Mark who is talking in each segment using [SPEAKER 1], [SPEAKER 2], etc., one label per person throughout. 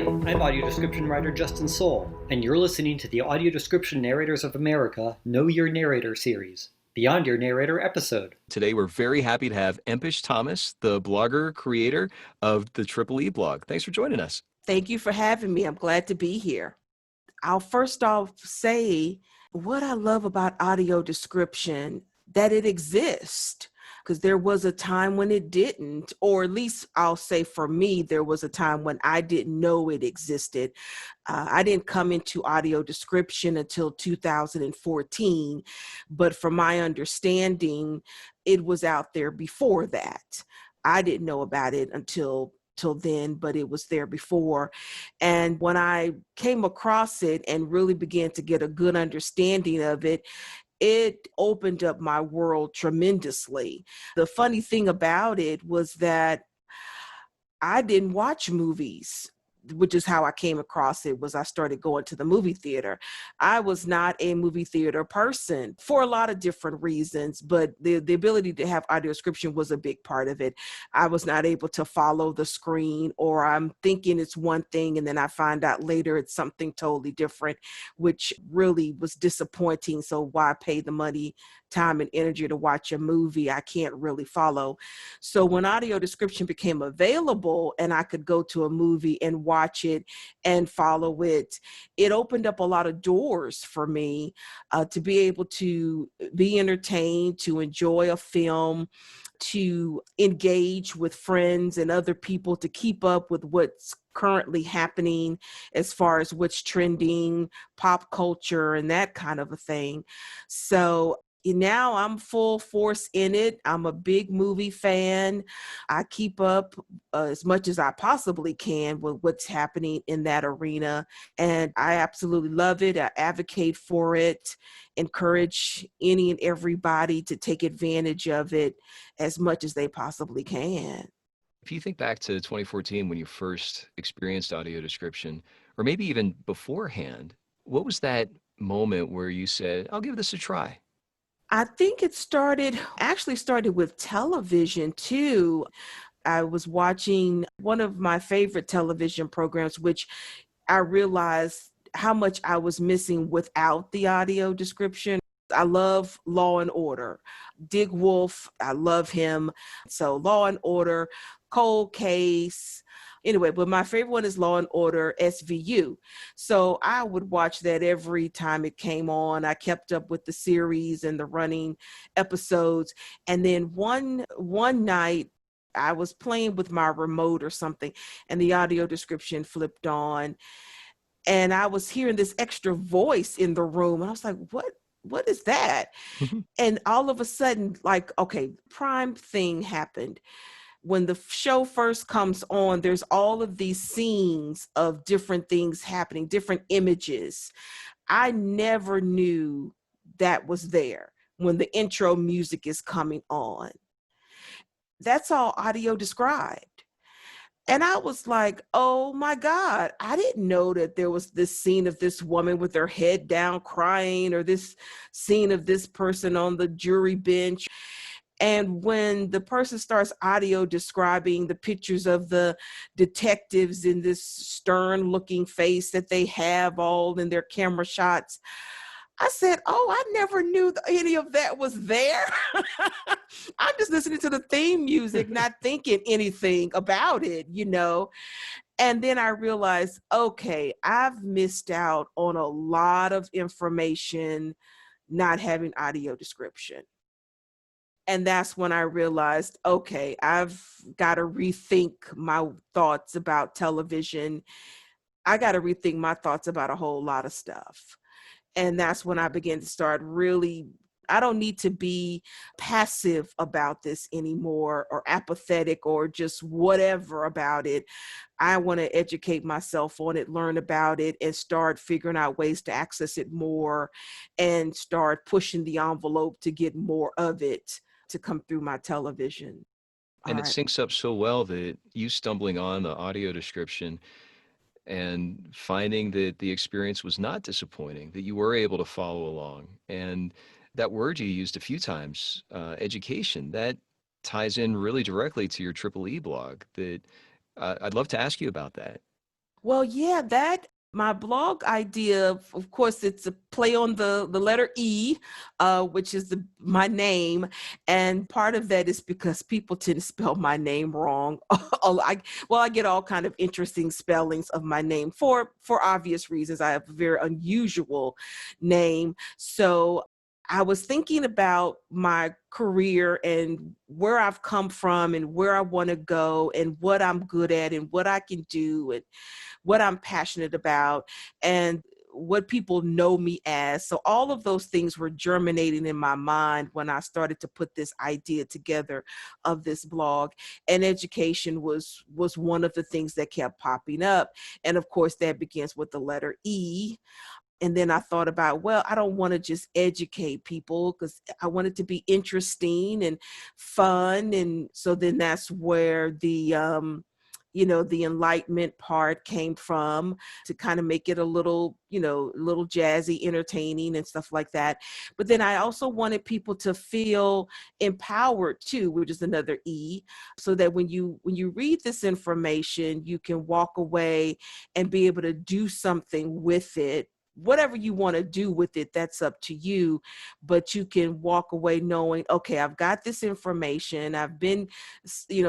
[SPEAKER 1] I'm audio description writer Justin Soule, and you're listening to the Audio Description Narrators of America Know Your Narrator series, Beyond Your Narrator episode.
[SPEAKER 2] Today, we're very happy to have Empish Thomas, the blogger creator of the Triple E blog. Thanks for joining us.
[SPEAKER 3] Thank you for having me. I'm glad to be here. I'll first off say what I love about audio description, that it exists. Because there was a time when it didn't, or at least I'll say for me, there was a time when I didn't know it existed. I didn't come into audio description until 2014, but from my understanding, it was out there before that. I didn't know about it until then, but it was there before. And when I came across it and really began to get a good understanding of it, it opened up my world tremendously. The funny thing about it was that I didn't watch movies, which is how I came across it, was I started going to the movie theater. I was not a movie theater person for a lot of different reasons, but the ability to have audio description was a big part of it. I was not able to follow the screen, or I'm thinking it's one thing and then I find out later it's something totally different, which really was disappointing. So why pay the money, time, and energy to watch a movie I can't really follow? So when audio description became available and I could go to a movie and watch it and follow it, it opened up a lot of doors for me to be able to be entertained, to enjoy a film, to engage with friends and other people, to keep up with what's currently happening as far as what's trending, pop culture, and that kind of a thing. So now I'm full force in it. I'm a big movie fan. I keep up as much as I possibly can with what's happening in that arena. And I absolutely love it. I advocate for it, encourage any and everybody to take advantage of it as much as they possibly can.
[SPEAKER 2] If you think back to 2014 when you first experienced audio description, or maybe even beforehand, what was that moment where you said, I'll give this a try?
[SPEAKER 3] I think it actually started with television too. I was watching one of my favorite television programs, which I realized how much I was missing without the audio description. I love Law and Order. Dig Wolf, I love him. So Law and Order, Cold Case. Anyway, but my favorite one is Law and Order SVU. So I would watch that every time it came on. I kept up with the series and the running episodes. And then one night I was playing with my remote or something, and the audio description flipped on. And I was hearing this extra voice in the room. And I was like, what is that? And all of a sudden, like, okay, prime thing happened. When the show first comes on, there's all of these scenes of different things happening, different images. I never knew that was there when the intro music is coming on. That's all audio described. And I was like, oh my God, I didn't know that there was this scene of this woman with her head down crying, or this scene of this person on the jury bench. And when the person starts audio describing the pictures of the detectives in this stern looking face that they have all in their camera shots, I said, oh, I never knew any of that was there. I'm just listening to the theme music, not thinking anything about it, And then I realized, okay, I've missed out on a lot of information not having audio description. And that's when I realized, okay, I've got to rethink my thoughts about television. I got to rethink my thoughts about a whole lot of stuff. And that's when I began to start really, I don't need to be passive about this anymore, or apathetic, or just whatever about it. I want to educate myself on it, learn about it, and start figuring out ways to access it more, and start pushing the envelope to get more of it to come through my television.
[SPEAKER 2] And it syncs up so well that you stumbling on the audio description and finding that the experience was not disappointing, that you were able to follow along. And that word you used a few times, education, that ties in really directly to your Triple E blog. That I'd love to ask you about that.
[SPEAKER 3] Well, yeah, that my blog idea, of course, it's a play on the letter E, which is my name. And part of that is because people tend to spell my name wrong. I get all kind of interesting spellings of my name for obvious reasons. I have a very unusual name. So I was thinking about my career and where I've come from and where I want to go and what I'm good at and what I can do and what I'm passionate about and what people know me as. So all of those things were germinating in my mind when I started to put this idea together of this blog. And education was one of the things that kept popping up. And of course, that begins with the letter E. And then I thought about, well, I don't want to just educate people because I want it to be interesting and fun. And so then that's where the enlightenment part came from, to kind of make it a little, a little jazzy, entertaining and stuff like that. But then I also wanted people to feel empowered too, which is another E, so that when you read this information, you can walk away and be able to do something with it. Whatever you want to do with it, that's up to you. But you can walk away knowing, okay, I've got this information. I've been,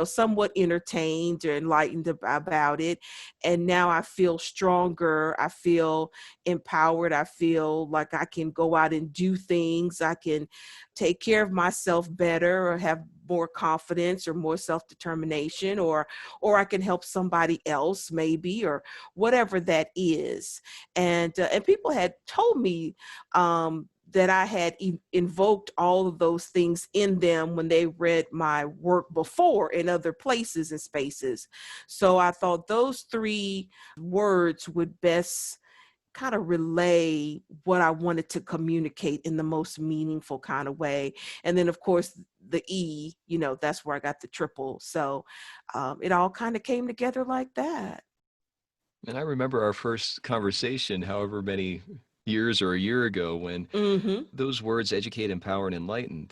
[SPEAKER 3] somewhat entertained or enlightened about it. And now I feel stronger. I feel empowered. I feel like I can go out and do things. I can take care of myself better or have more confidence or more self-determination, or I can help somebody else maybe, or whatever that is. And people had told me that I had invoked all of those things in them when they read my work before in other places and spaces. So I thought those three words would best kind of relay what I wanted to communicate in the most meaningful kind of way. And then of course the E, that's where I got the triple. So it all kind of came together like that.
[SPEAKER 2] And I remember our first conversation, however many years or a year ago, when
[SPEAKER 3] Mm-hmm.
[SPEAKER 2] those words educate, empower, and enlighten,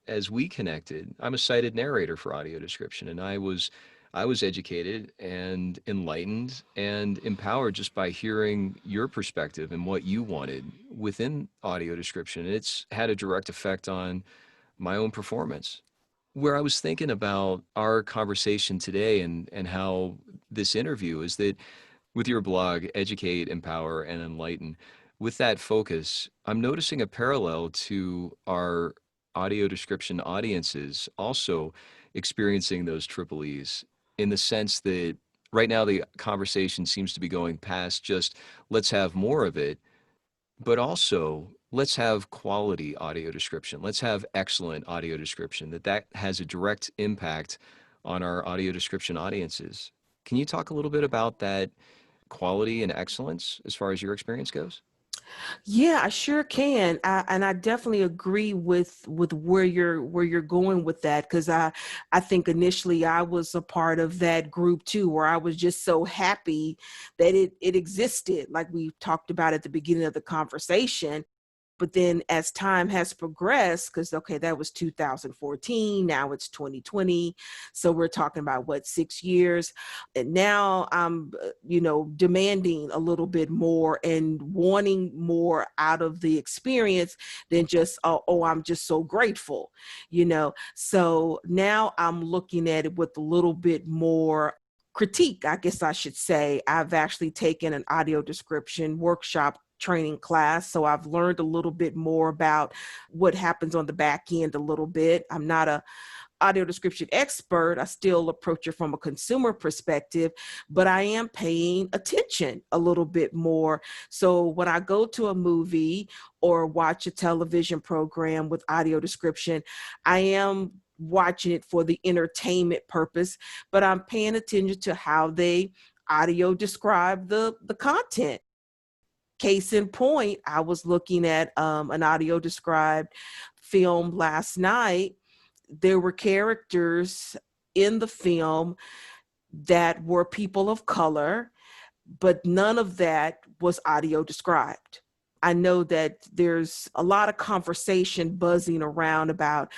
[SPEAKER 2] as we connected, I'm a cited narrator for audio description, and I was educated and enlightened and empowered just by hearing your perspective and what you wanted within audio description. It's had a direct effect on my own performance. Where I was thinking about our conversation today and how this interview is that with your blog, Educate, Empower, and Enlighten, with that focus, I'm noticing a parallel to our audio description audiences also experiencing those triple E's, in the sense that right now the conversation seems to be going past just let's have more of it, but also let's have quality audio description. Let's have excellent audio description, that has a direct impact on our audio description audiences. Can you talk a little bit about that quality and excellence as far as your experience goes?
[SPEAKER 3] Yeah, I sure can. And I definitely agree with where you're going with that, because I think initially I was a part of that group too, where I was just so happy that it existed, like we talked about at the beginning of the conversation. But then as time has progressed, because, okay, that was 2014, now it's 2020. So we're talking about what, 6 years. And now I'm, demanding a little bit more and wanting more out of the experience than just, oh, I'm just so grateful, So now I'm looking at it with a little bit more critique, I guess I should say. I've actually taken an audio description workshop training class. So I've learned a little bit more about what happens on the back end a little bit. I'm not a audio description expert. I still approach it from a consumer perspective, but I am paying attention a little bit more. So when I go to a movie or watch a television program with audio description, I am watching it for the entertainment purpose, but I'm paying attention to how they audio describe the content. Case in point, I was looking at an audio described film last night. There were characters in the film that were people of color, but none of that was audio described. I know that there's a lot of conversation buzzing around about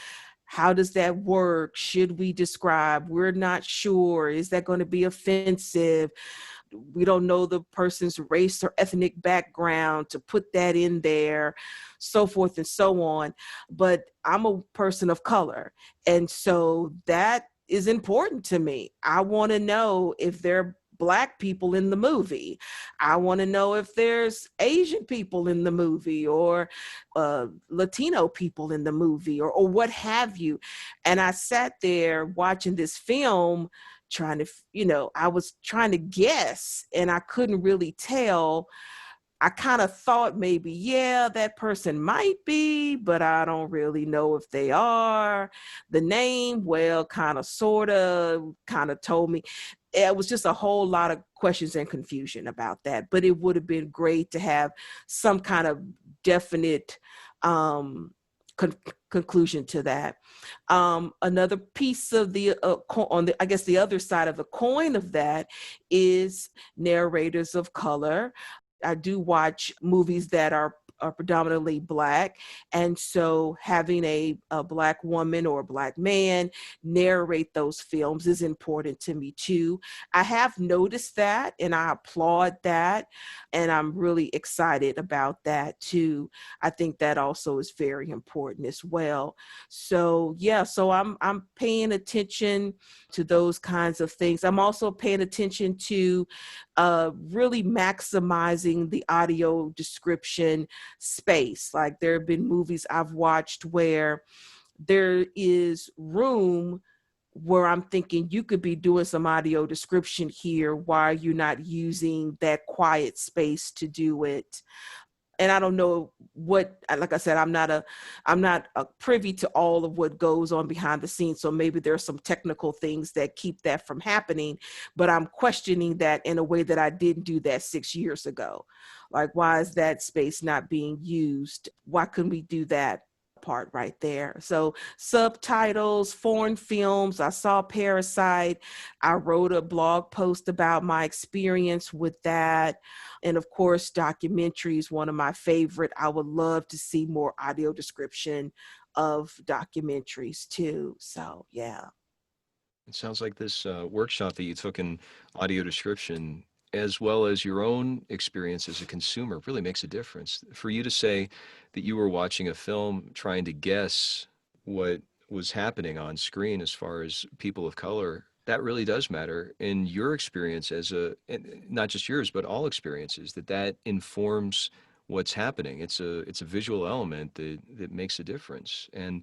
[SPEAKER 3] how does that work? Should we describe? We're not sure. Is that going to be offensive? we don't know the person's race or ethnic background, to put that in there, so forth and so on. But I'm a person of color. And so that is important to me. I want to know if there are Black people in the movie. I want to know if there's Asian people in the movie, or Latino people in the movie, or what have you. And I sat there watching this film trying to, I was trying to guess, and I couldn't really tell. I kind of thought maybe, yeah, that person might be, but I don't really know if they are. The name, well, kind of, sort of, kind of told me. It was just a whole lot of questions and confusion about that. But it would have been great to have some kind of definite conclusion to that. Another piece of the I guess the other side of the coin of that is narrators of color. I do watch movies that are predominantly Black. And so having a Black woman or a Black man narrate those films is important to me too. I have noticed that, and I applaud that. And I'm really excited about that too. I think that also is very important as well. So yeah, so I'm paying attention to those kinds of things. I'm also paying attention to really maximizing the audio description space. Like, there have been movies I've watched where there is room where I'm thinking you could be doing some audio description here. Why are you not using that quiet space to do it? And I don't know what, like I said, I'm not a privy to all of what goes on behind the scenes. So maybe there's some technical things that keep that from happening, but I'm questioning that in a way that I didn't do that 6 years ago. Like, why is that space not being used? Why couldn't we do that part right there? So subtitles, foreign films, I saw Parasite. I wrote a blog post about my experience with that. And of course, documentaries, one of my favorite. I would love to see more audio description of documentaries too. So yeah.
[SPEAKER 2] It sounds like this workshop that you took in audio description, as well as your own experience as a consumer, really makes a difference. For you to say that you were watching a film trying to guess what was happening on screen as far as people of color, that really does matter in your experience and not just yours, but all experiences, that informs what's happening. It's a visual element that makes a difference. And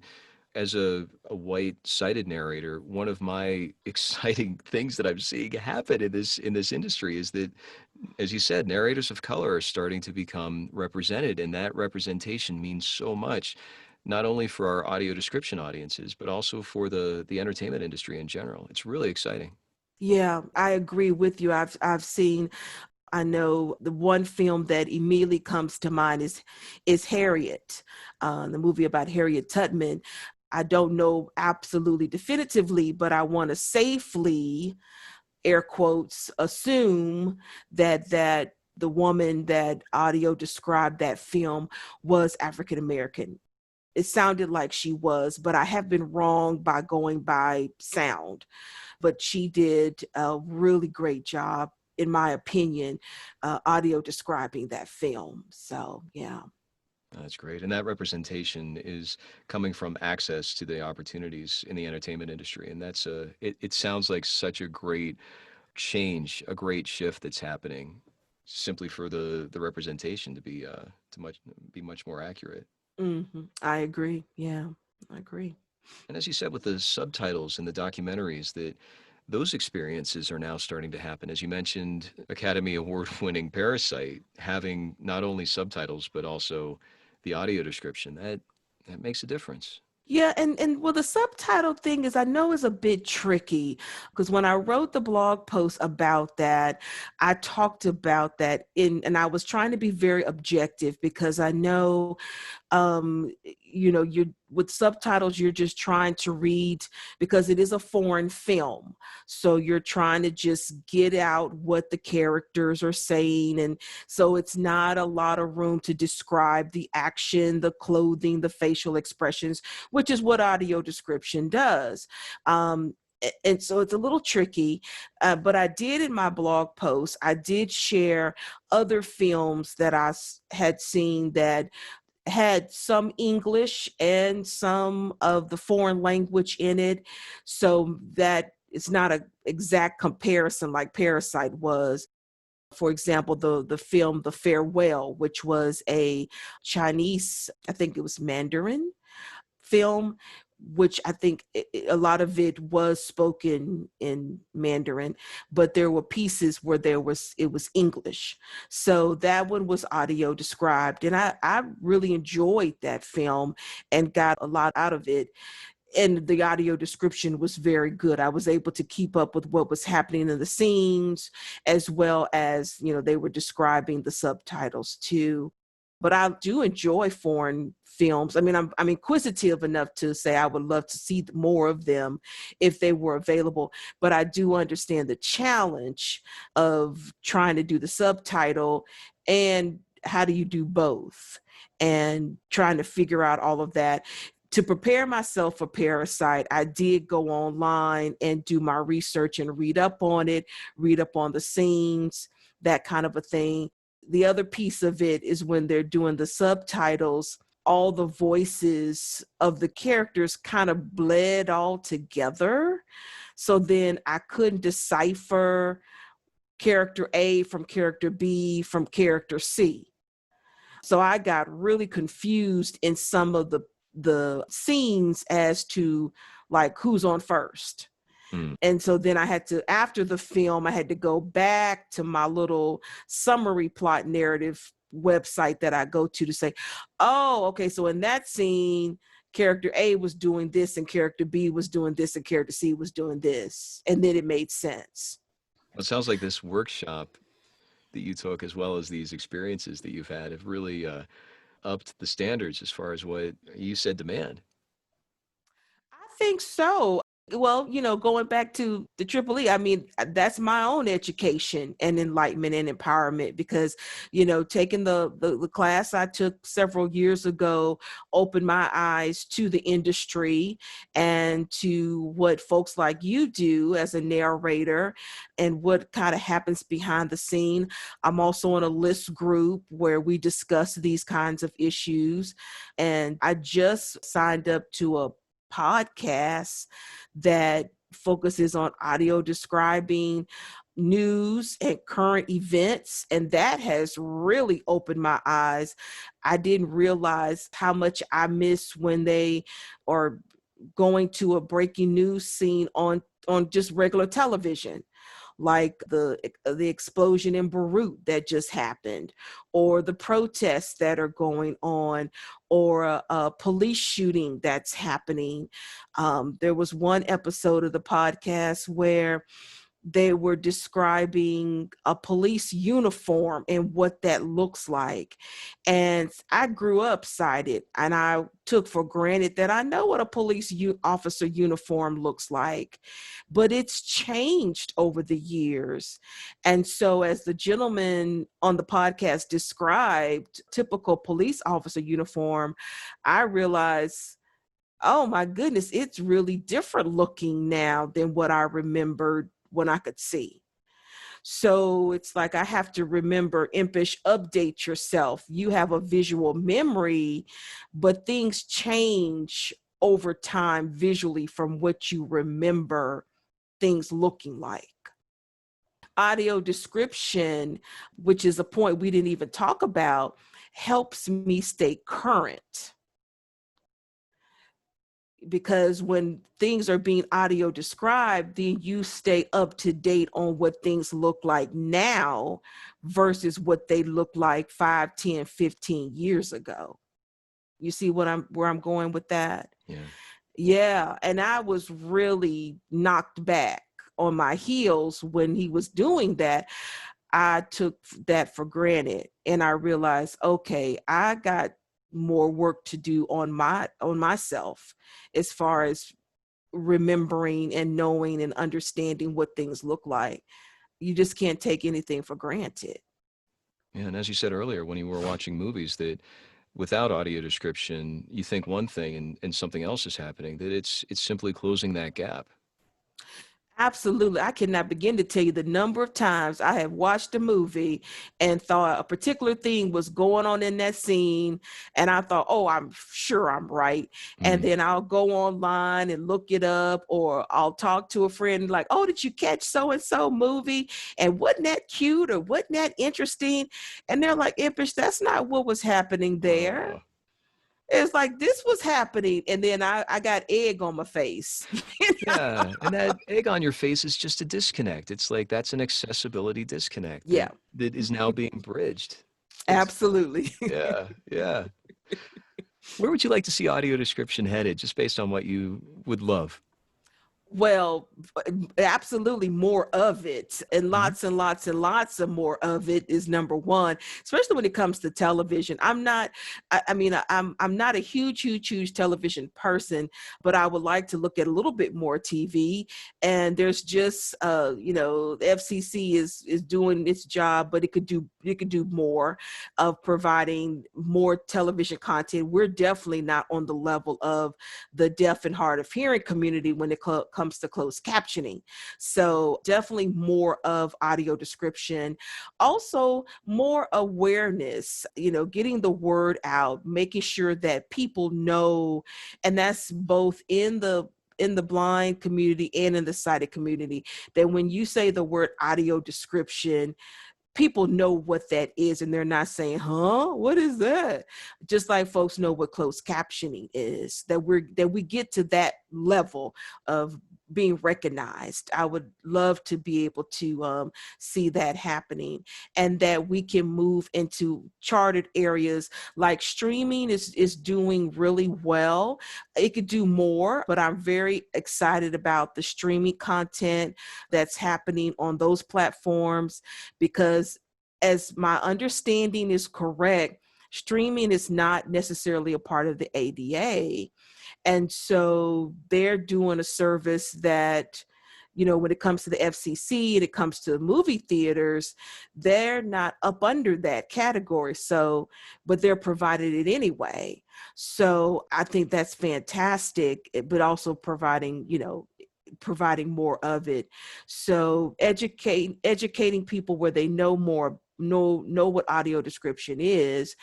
[SPEAKER 2] as a white-sided narrator, one of my exciting things that I'm seeing happen in this industry is that, as you said, narrators of color are starting to become represented, and that representation means so much, not only for our audio description audiences, but also for the entertainment industry in general. It's really exciting.
[SPEAKER 3] Yeah, I agree with you. I've seen, I know the one film that immediately comes to mind is Harriet, the movie about Harriet Tubman. I don't know absolutely definitively, but I want to safely, air quotes, assume that the woman that audio described that film was African American. It sounded like she was, but I have been wrong by going by sound. But she did a really great job, in my opinion, audio describing that film. So, yeah.
[SPEAKER 2] That's great. And that representation is coming from access to the opportunities in the entertainment industry. And it sounds like such a great change, a great shift that's happening, simply for the representation to be much more accurate.
[SPEAKER 3] Mm-hmm. I agree. Yeah, I agree.
[SPEAKER 2] And as you said, with the subtitles and the documentaries, that those experiences are now starting to happen. As you mentioned, Academy Award-winning Parasite, having not only subtitles, but also the audio description, that makes a difference.
[SPEAKER 3] Yeah, and well, the subtitle thing is, I know, is a bit tricky, because when I wrote the blog post about that, I talked about that and I was trying to be very objective, because I know, you're with subtitles, you're just trying to read, because it is a foreign film. So you're trying to just get out what the characters are saying. And so it's not a lot of room to describe the action, the clothing, the facial expressions, which is what audio description does. And so it's a little tricky, but I did in my blog post, I did share other films that had seen that had some English and some of the foreign language in it, so that it's not an exact comparison like Parasite was. For example, the film The Farewell, which was a Chinese, I think it was Mandarin film, which I think a lot of it was spoken in Mandarin, but there were pieces where it was English. So that one was audio described, and I really enjoyed that film and got a lot out of it. And the audio description was very good. I was able to keep up with what was happening in the scenes, as well as, they were describing the subtitles too. But I do enjoy foreign films. I mean, I'm inquisitive enough to say I would love to see more of them if they were available. But I do understand the challenge of trying to do the subtitle, and how do you do both, and trying to figure out all of that. To prepare myself for Parasite, I did go online and do my research and read up on it, read up on the scenes, that kind of a thing. The other piece of it is when they're doing the subtitles, all the voices of the characters kind of bled all together. So then I couldn't decipher character A from character B from character C. So I got really confused in some of the scenes as to like who's on first. And so then I had to, after the film, I had to go back to my little summary plot narrative website that I go to say, oh, okay, so in that scene, character A was doing this and character B was doing this and character C was doing this. And then it made sense.
[SPEAKER 2] Well, it sounds like this workshop that you took, as well as these experiences that you've had, have really upped the standards as far as what you said demand.
[SPEAKER 3] I think so. Well, going back to the Triple E, I mean, that's my own education and enlightenment and empowerment, because, taking the class I took several years ago opened my eyes to the industry and to what folks like you do as a narrator and what kind of happens behind the scene. I'm also in a list group where we discuss these kinds of issues. And I just signed up to a podcast that focuses on audio describing news and current events, and that has really opened my eyes. I didn't realize how much I miss when they are going to a breaking news scene on just regular television, like the explosion in Beirut that just happened, or the protests that are going on, or a police shooting that's happening. There was one episode of the podcast where they were describing a police uniform and what that looks like. And I grew up sighted, and I took for granted that I know what a police officer uniform looks like, but it's changed over the years. And so as the gentleman on the podcast described typical police officer uniform, I realized, oh my goodness, it's really different looking now than what I remembered when I could see. So it's like I have to remember, Empish, update yourself. You have a visual memory, but things change over time visually from what you remember things looking like. Audio description, which is a point we didn't even talk about, helps me stay current. Because when things are being audio described, then you stay up to date on what things look like now versus what they look like 5, 10, 15 years ago. You see where I'm going with that? Yeah. And I was really knocked back on my heels when he was doing that. I took that for granted, and I realized, okay, I got more work to do on myself as far as remembering and knowing and understanding what things look like. You just can't take anything for granted.
[SPEAKER 2] Yeah, and as you said earlier, when you were watching movies, that without audio description, you think one thing and something else is happening, that it's simply closing that gap.
[SPEAKER 3] Absolutely. I cannot begin to tell you the number of times I have watched a movie and thought a particular thing was going on in that scene. And I thought, oh, I'm sure I'm right. And
[SPEAKER 2] Mm.
[SPEAKER 3] then I'll go online and look it up, or I'll talk to a friend like, oh, did you catch so-and-so movie? And wasn't that cute, or wasn't that interesting? And they're like, Empish, that's not what was happening there. It's like this was happening, and then I got egg on my face.
[SPEAKER 2] Yeah, and that egg on your face is just a disconnect. It's like that's an accessibility disconnect
[SPEAKER 3] Yeah,
[SPEAKER 2] that is now being bridged.
[SPEAKER 3] absolutely.
[SPEAKER 2] Yeah, yeah. Where would you like to see audio description headed, just based on what you would love?
[SPEAKER 3] Well, absolutely more of it, and
[SPEAKER 2] Mhm.
[SPEAKER 3] lots and lots and lots of more of it is number one, especially when it comes to television. I'm not a huge television person, but I would like to look at a little bit more TV. And there's just, the FCC is doing its job, but it could do more of providing more television content. We're definitely not on the level of the deaf and hard of hearing community when it comes to closed captioning. So definitely more of audio description. Also more awareness, getting the word out, making sure that people know, and that's both in the blind community and in the sighted community, that when you say the word audio description, people know what that is, and they're not saying, huh, what is that? Just like folks know what closed captioning is, that we get to that level of being recognized. I would love to be able to see that happening, and that we can move into charted areas like streaming is doing really well. It could do more, but I'm very excited about the streaming content that's happening on those platforms, because as my understanding is correct, streaming is not necessarily a part of the ADA. And so they're doing a service that, when it comes to the FCC and it comes to movie theaters, they're not up under that category. So, but they're provided it anyway. So I think that's fantastic, but also providing more of it. So educating people where they know more, know what audio description is,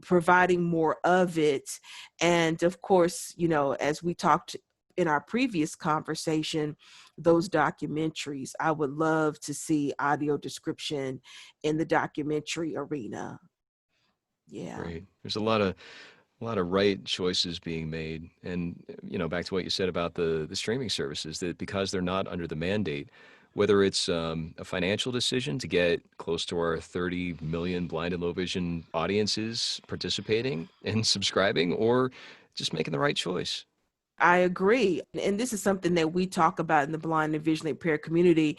[SPEAKER 3] providing more of it. And of course, as we talked in our previous conversation, those documentaries, I would love to see audio description in the documentary arena. Yeah.
[SPEAKER 2] Great. There's a lot of right choices being made, and back to what you said about the streaming services, that because they're not under the mandate, whether it's a financial decision to get close to our 30 million blind and low vision audiences participating and subscribing, or just making the right choice.
[SPEAKER 3] I agree. And this is something that we talk about in the blind and visually impaired community.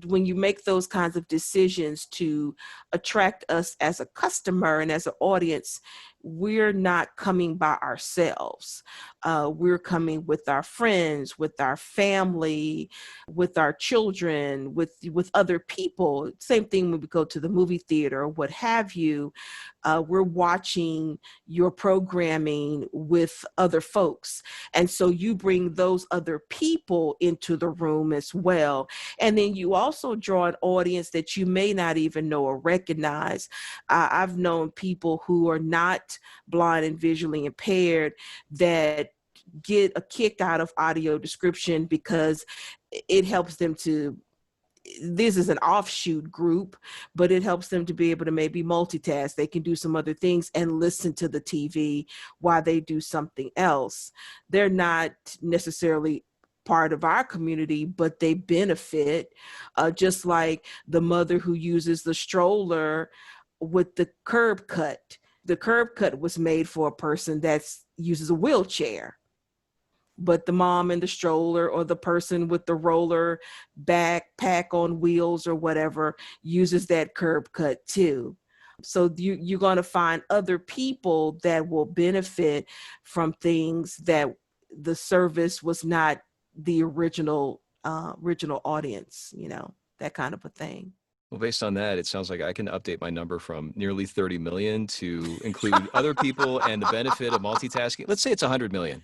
[SPEAKER 3] When you make those kinds of decisions to attract us as a customer and as an audience, we're not coming by ourselves. We're coming with our friends, with our family, with our children, with other people. Same thing when we go to the movie theater or what have you. We're watching your programming with other folks. And so you bring those other people into the room as well. And then you also draw an audience that you may not even know or recognize. I've known people who are not blind and visually impaired that get a kick out of audio description because it helps them to, this is an offshoot group, but it helps them to be able to maybe multitask. They can do some other things and listen to the TV while they do something else. They're not necessarily part of our community, but they benefit, just like the mother who uses the stroller with the curb cut. The curb cut was made for a person that uses a wheelchair, but the mom in the stroller or the person with the roller backpack on wheels or whatever uses that curb cut too. So you're going to find other people that will benefit from things that the service was not the original audience, that kind of a thing.
[SPEAKER 2] Well, based on that, it sounds like I can update my number from nearly 30 million to include other people and the benefit of multitasking. Let's say it's 100 million.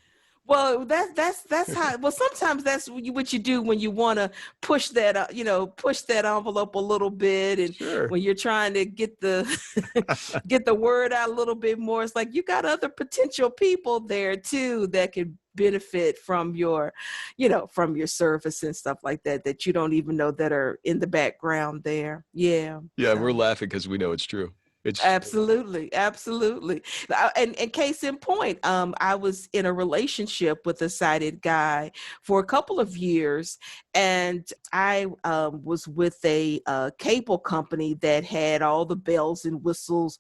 [SPEAKER 3] Well, that's how. Well, sometimes that's what you do when you want to push that, push that envelope a little bit, and
[SPEAKER 2] Sure.
[SPEAKER 3] when you're trying to get the get the word out a little bit more. It's like you got other potential people there too that could benefit from your, from your service and stuff like that that you don't even know that are in the background there. Yeah.
[SPEAKER 2] Yeah, we're
[SPEAKER 3] So.
[SPEAKER 2] laughing because we know it's true. It's
[SPEAKER 3] Absolutely, absolutely. And case in point, I was in a relationship with a sighted guy for a couple of years, and I was with a cable company that had all the bells and whistles,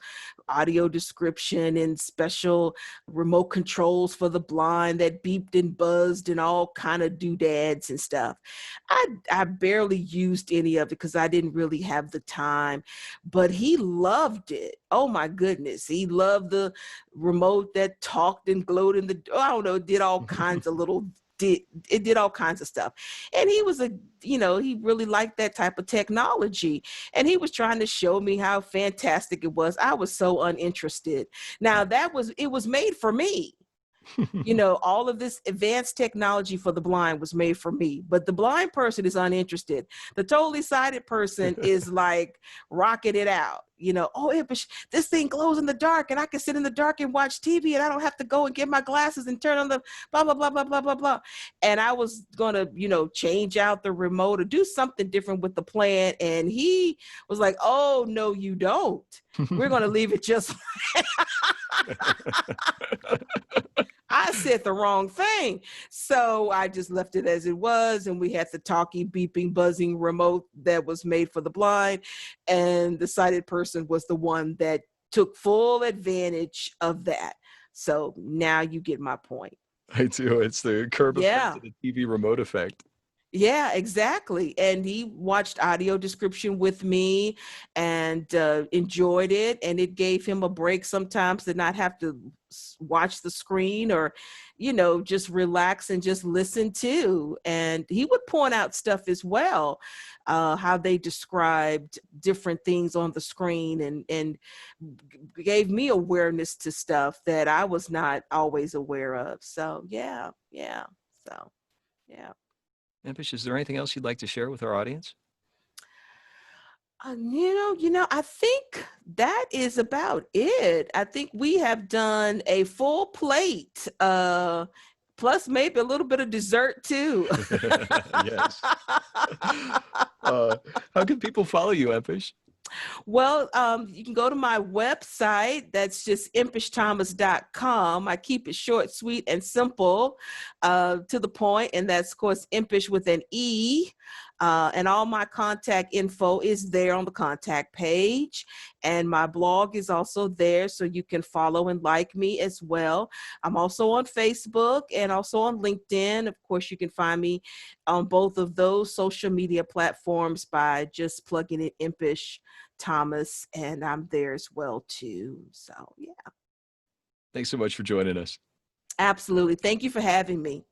[SPEAKER 3] audio description, and special remote controls for the blind that beeped and buzzed and all kind of doodads and stuff. I barely used any of it because I didn't really have the time, but he loved it. Oh my goodness. He loved the remote that talked and glowed in the, I don't know, did all kinds of it did all kinds of stuff. And he was he really liked that type of technology. And he was trying to show me how fantastic it was. I was so uninterested. Now it was made for me. All of this advanced technology for the blind was made for me, but the blind person is uninterested. The totally sighted person is like rocking it out. Oh, Empish, this thing glows in the dark and I can sit in the dark and watch TV and I don't have to go and get my glasses and turn on the blah, blah, blah, blah, blah, blah, blah. And I was going to, change out the remote or do something different with the plan. And he was like, oh, no, you don't. We're going to leave it just I said the wrong thing. So I just left it as it was. And we had the talking, beeping, buzzing remote that was made for the blind. And the sighted person was the one that took full advantage of that. So now you get my point.
[SPEAKER 2] I do. It's the curb
[SPEAKER 3] Yeah.
[SPEAKER 2] effect of the TV remote effect.
[SPEAKER 3] Yeah, exactly. And he watched audio description with me and enjoyed it. And it gave him a break sometimes to not have to watch the screen or, just relax and just listen to. And he would point out stuff as well, how they described different things on the screen and gave me awareness to stuff that I was not always aware of. So, yeah. So, yeah.
[SPEAKER 2] Empish, is there anything else you'd like to share with our audience?
[SPEAKER 3] I think that is about it. I think we have done a full plate, plus maybe a little bit of dessert too.
[SPEAKER 2] Yes. How can people follow you, Empish?
[SPEAKER 3] Well, you can go to my website. That's just empishthomas.com. I keep it short, sweet, and simple, to the point. And that's, of course, Empish with an E. And all my contact info is there on the contact page. And my blog is also there, so you can follow and like me as well. I'm also on Facebook and also on LinkedIn. Of course, you can find me on both of those social media platforms by just plugging in Empish Thomas, and I'm there as well too. So, yeah.
[SPEAKER 2] Thanks so much for joining us.
[SPEAKER 3] Absolutely. Thank you for having me.